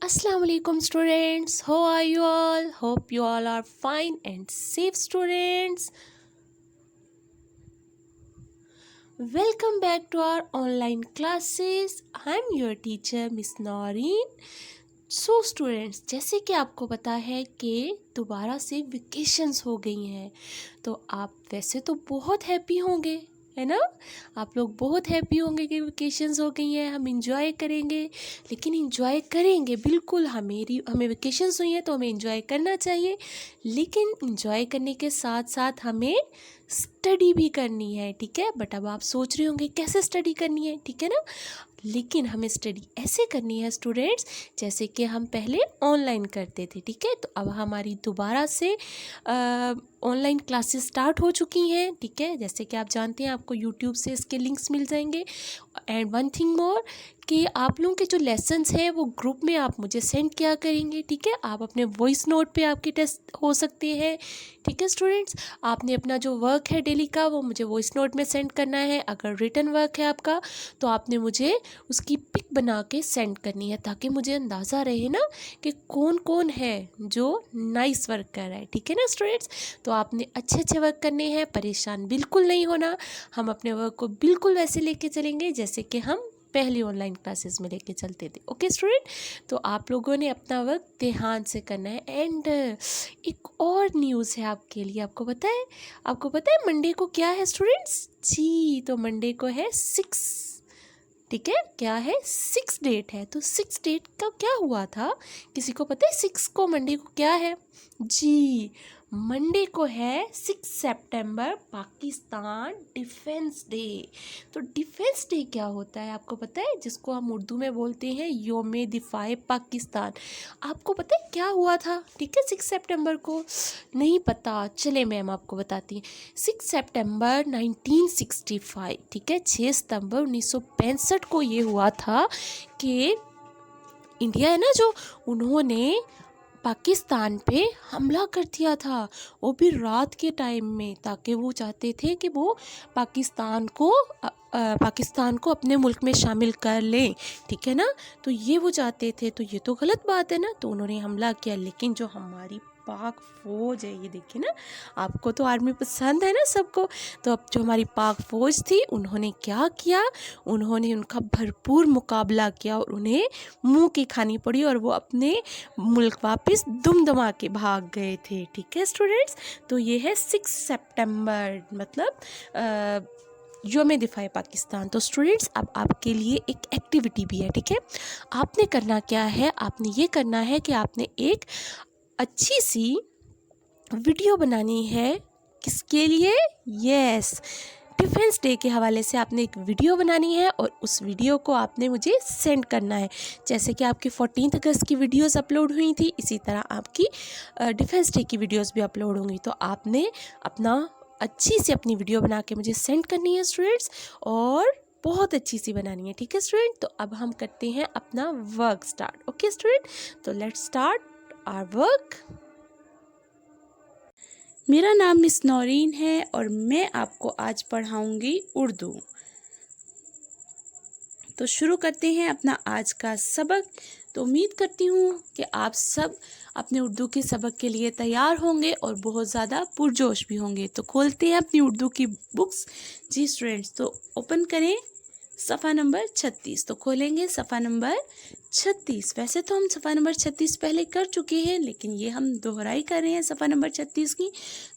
Assalamu alaikum students. How are you all? Hope you all are fine and safe students. Welcome back to our online classes. I'm your teacher Miss Noreen. So students, जैसे कि आपको पता है कि दोबारा से vacations हो गई हैं, तो आप वैसे तो बहुत हैप्पी होंगे, है ना। आप लोग बहुत हैप्पी होंगे कि वेकेशंस हो गई हैं, हम इंजॉय करेंगे। लेकिन इंजॉय करेंगे बिल्कुल, हमें वेकेशंस हुई हैं तो हमें इंजॉय करना चाहिए, लेकिन इंजॉय करने के साथ साथ हमें स्टडी भी करनी है, ठीक है। बट अब आप सोच रहे होंगे कैसे स्टडी करनी है, ठीक है ना। लेकिन हमें स्टडी ऐसे करनी है स्टूडेंट्स, जैसे कि हम पहले ऑनलाइन करते थे, ठीक है। तो अब हमारी दोबारा से ऑनलाइन क्लासेस स्टार्ट हो चुकी हैं, ठीक है। जैसे कि आप जानते हैं, आपको यूट्यूब से इसके लिंक्स मिल जाएंगे। एंड वन थिंग मोर, कि आप लोगों के जो लेसन्स हैं वो ग्रुप में आप मुझे सेंड किया करेंगे, ठीक है। आप अपने वॉइस नोट पे आपके टेस्ट हो सकते हैं, ठीक है स्टूडेंट्स। आपने अपना जो वर्क है डेली का वो मुझे वॉइस नोट में सेंड करना है। अगर रिटन वर्क है आपका तो आपने मुझे उसकी पिक बना के सेंड करनी है, ताकि मुझे अंदाज़ा रहे ना कि कौन कौन है जो नाइस वर्क कर रहा है, ठीक है ना स्टूडेंट्स। तो आपने अच्छे अच्छे वर्क करने हैं, परेशान बिल्कुल नहीं होना। हम अपने वर्क को बिल्कुल वैसे लेके चलेंगे जैसे कि हम पहली ऑनलाइन क्लासेस में लेके चलते थे, ओके स्टूडेंट। तो आप लोगों ने अपना वर्क ध्यान से करना है। एंड एक और न्यूज़ है आपके लिए, आपको पता है मंडे को क्या है स्टूडेंट्स? जी, तो मंडे को है 6, ठीक है। क्या है? 6 डेट है। तो 6 डेट का क्या हुआ था, किसी को पता है? 6 को मंडे को क्या है? जी, मंडे को है 6 सितंबर पाकिस्तान डिफेंस डे। तो डिफेंस डे क्या होता है आपको पता है? जिसको हम उर्दू में बोलते हैं योम दिफाए पाकिस्तान। आपको पता है क्या हुआ था, ठीक है, 6 सितंबर को? नहीं पता? चले मैम आपको बताती हैं। 6 सितंबर 1965, ठीक है, 6 सितंबर 1965 को ये हुआ था कि इंडिया है ना जो, उन्होंने पाकिस्तान पे हमला कर दिया था, वो भी रात के टाइम में, ताकि वो चाहते थे कि वो पाकिस्तान को अपने मुल्क में शामिल कर लें, ठीक है ना। तो ये वो चाहते थे, तो ये तो गलत बात है ना। तो उन्होंने हमला किया, लेकिन जो हमारी पाक फौज है, ये देखिए ना, आपको तो आर्मी पसंद है ना सबको। तो अब जो हमारी पाक फौज थी, उन्होंने क्या किया, उन्होंने उनका भरपूर मुकाबला किया और उन्हें मुंह की खानी पड़ी, और वो अपने मुल्क वापस दुम दमा के भाग गए थे, ठीक है स्टूडेंट्स। तो ये है 6 सितंबर, मतलब योम दिफाए पाकिस्तान। तो स्टूडेंट्स, अब आपके लिए एक एक्टिविटी भी है, ठीक है। आपने करना क्या है, आपने ये करना है कि आपने एक अच्छी सी वीडियो बनानी है। किसके लिए? यस, डिफेंस डे के हवाले से आपने एक वीडियो बनानी है, और उस वीडियो को आपने मुझे सेंड करना है। जैसे कि आपकी 14 अगस्त की वीडियोस अपलोड हुई थी, इसी तरह आपकी डिफेंस डे की वीडियोस भी अपलोड होंगी। तो आपने अच्छी सी अपनी वीडियो बना के मुझे सेंड करनी है स्टूडेंट्स, और बहुत अच्छी सी बनानी है, ठीक है स्टूडेंट। तो अब हम करते हैं अपना वर्क स्टार्ट, ओके स्टूडेंट। तो लेट्स स्टार्ट आवर वर्क। मेरा नाम मिस नौरीन है और मैं आपको आज पढ़ाऊंगी उर्दू। तो शुरू करते हैं अपना आज का सबक। तो उम्मीद करती हूँ कि आप सब अपने उर्दू के सबक के लिए तैयार होंगे और बहुत ज़्यादा पुरजोश भी होंगे। तो खोलते हैं अपनी उर्दू की बुक्स। जी स्टूडेंट्स, तो ओपन करें सफ़ा नंबर 36। तो खोलेंगे सफ़ा नंबर 36। वैसे तो हम सफ़ा नंबर 36 पहले कर चुके हैं, लेकिन ये हम दोहराई कर रहे हैं सफ़ा नंबर 36 की।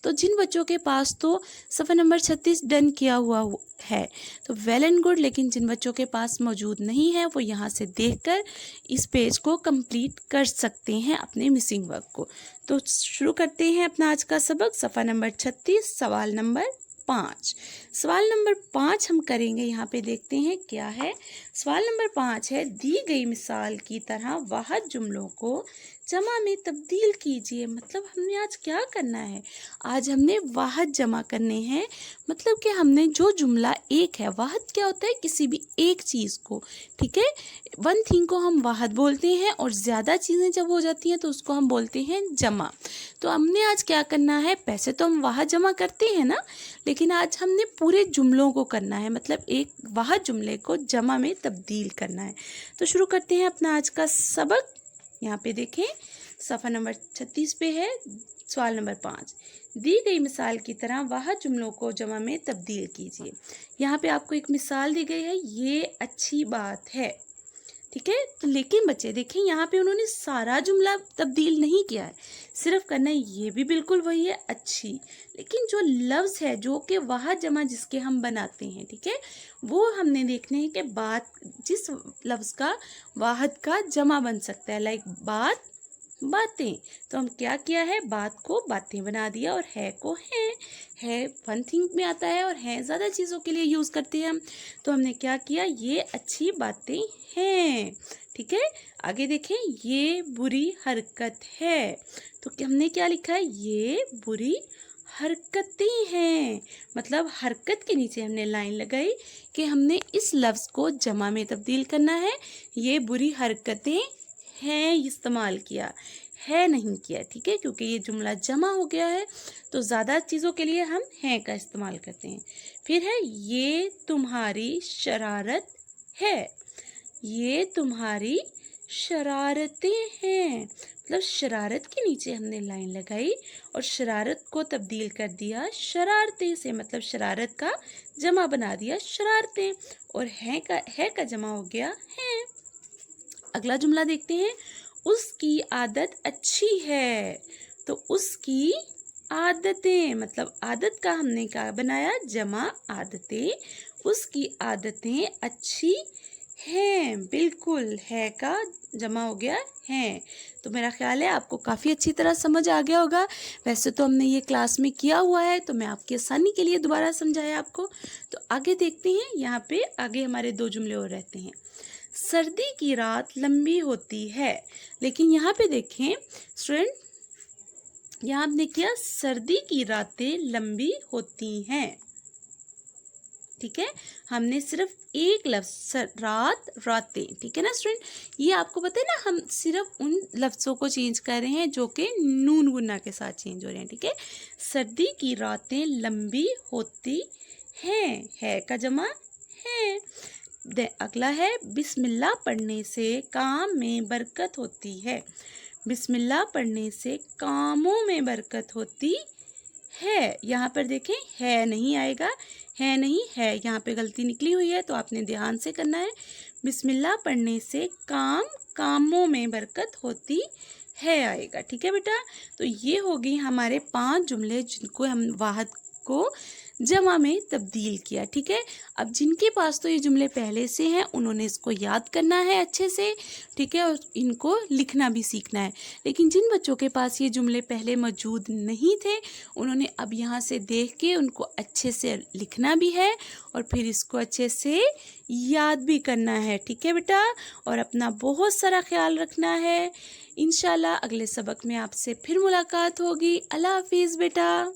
तो जिन बच्चों के पास तो सफ़ा नंबर 36 डन किया हुआ है तो वेल एंड गुड, लेकिन जिन बच्चों के पास मौजूद नहीं है वो यहाँ से देखकर इस पेज को कंप्लीट कर सकते हैं अपने मिसिंग वर्क को। तो शुरू करते हैं अपना आज का सबक। सफ़ा नंबर 36, सवाल नंबर 5। सवाल नंबर 5 हम करेंगे, यहाँ पे देखते हैं क्या है। सवाल नंबर 5 है, दी गई मिसाल की तरह वाहिद जुमलों को जमा में तब्दील कीजिए। मतलब हमने आज क्या करना है, आज हमने वाहिद जमा करने हैं। मतलब कि हमने जो जुमला एक है, वाहिद क्या होता है, किसी भी एक चीज़ को, ठीक है, वन थिंग को हम वाहिद बोलते हैं, और ज़्यादा चीज़ें जब हो जाती हैं तो उसको हम बोलते हैं जमा। तो हमने आज क्या करना है, पैसे तो हम वाहिद जमा करते हैं ना, लेकिन आज हमने पूरे जुमलों को करना है, मतलब एक वाहिद जुमले को जमा में तब्दील करना है। तो शुरू करते हैं अपना आज का सबक। यहाँ पे देखें, सफ़ा नंबर 36 पे है सवाल नंबर 5। दी गई मिसाल की तरह वह जुमलों को जमा में तब्दील कीजिए। यहाँ पे आपको एक मिसाल दी गई है, ये अच्छी बात है, ठीक है। तो लेकिन बच्चे देखें, यहाँ पे उन्होंने सारा जुमला तब्दील नहीं किया है, सिर्फ करना ये भी बिल्कुल वही है, अच्छी। लेकिन जो लफ्ज़ है जो कि वह जमा जिसके हम बनाते हैं, ठीक है, वो हमने देखने हैं कि बात, जिस लफ्ज़ का वाहद का जमा बन सकता है, लाइक बात, बातें। तो हम क्या किया है, बात को बातें बना दिया और है को है वन थिंग में आता है और है ज़्यादा चीज़ों के लिए यूज़ करते हैं हम। तो हमने क्या किया, ये अच्छी बातें हैं, ठीक है। आगे देखें, ये बुरी हरकत है, तो हमने क्या लिखा है, ये बुरी हरकतें हैं। मतलब हरकत के नीचे हमने लाइन लगाई कि हमने इस लफ्ज़ को जमा में तब्दील करना है, ये बुरी हरकतें हैं इस्तेमाल किया, है नहीं किया, ठीक है, क्योंकि ये जुमला जमा हो गया है तो ज़्यादा चीज़ों के लिए हम हैं का इस्तेमाल करते हैं। फिर है, ये तुम्हारी शरारत है, ये तुम्हारी शरारतें हैं। मतलब शरारत के नीचे हमने लाइन लगाई और शरारत को तब्दील कर दिया शरारतें से, मतलब शरारत का जमा बना दिया शरारतें, और है का जमा हो गया हैं। अगला जुमला देखते हैं, उसकी आदत अच्छी है, तो उसकी आदतें, मतलब आदत का हमने क्या बनाया, जमा आदतें, उसकी आदतें अच्छी हैं, बिल्कुल, है का जमा हो गया हैं। तो मेरा ख्याल है आपको काफ़ी अच्छी तरह समझ आ गया होगा। वैसे तो हमने ये क्लास में किया हुआ है, तो मैं आपकी आसानी के लिए दोबारा समझाया आपको। तो आगे देखते हैं, यहाँ पे आगे हमारे 2 जुमले और रहते हैं। सर्दी की रात लंबी होती है, लेकिन यहाँ पे देखें स्टूडेंट, यहाँ हमने किया सर्दी की रातें लंबी होती हैं, ठीक है। हमने सिर्फ एक लफ्ज़ रात, रातें, ठीक है ना स्टूडेंट। ये आपको पता है ना, हम सिर्फ उन लफ्ज़ों को चेंज कर रहे हैं जो कि नून गुन्ना के साथ चेंज हो रहे हैं, ठीक है। सर्दी की रातें लंबी होती हैं, है का जमा है। अगला है, बिस्मिल्लाह पढ़ने से काम में बरकत होती है, बिस्मिल्लाह पढ़ने से कामों में बरकत होती है। यहाँ पर देखें, है नहीं आएगा, है नहीं है, यहाँ पे गलती निकली हुई है, तो आपने ध्यान से करना है। बिस्मिल्लाह पढ़ने से कामों में बरकत होती है आएगा, ठीक है बेटा। तो ये हो गई हमारे 5 जुमले जिनको हम वाहद को जमा में तब्दील किया, ठीक है। अब जिनके पास तो ये जुमले पहले से हैं उन्होंने इसको याद करना है अच्छे से, ठीक है, और इनको लिखना भी सीखना है। लेकिन जिन बच्चों के पास ये जुमले पहले मौजूद नहीं थे उन्होंने अब यहाँ से देख के उनको अच्छे से लिखना भी है और फिर इसको अच्छे से याद भी करना है, ठीक है बेटा। और अपना बहुत सारा ख्याल रखना है। इंशाल्लाह अगले सबक में आपसे फिर मुलाकात होगी। अल्लाह हाफिज़ बेटा।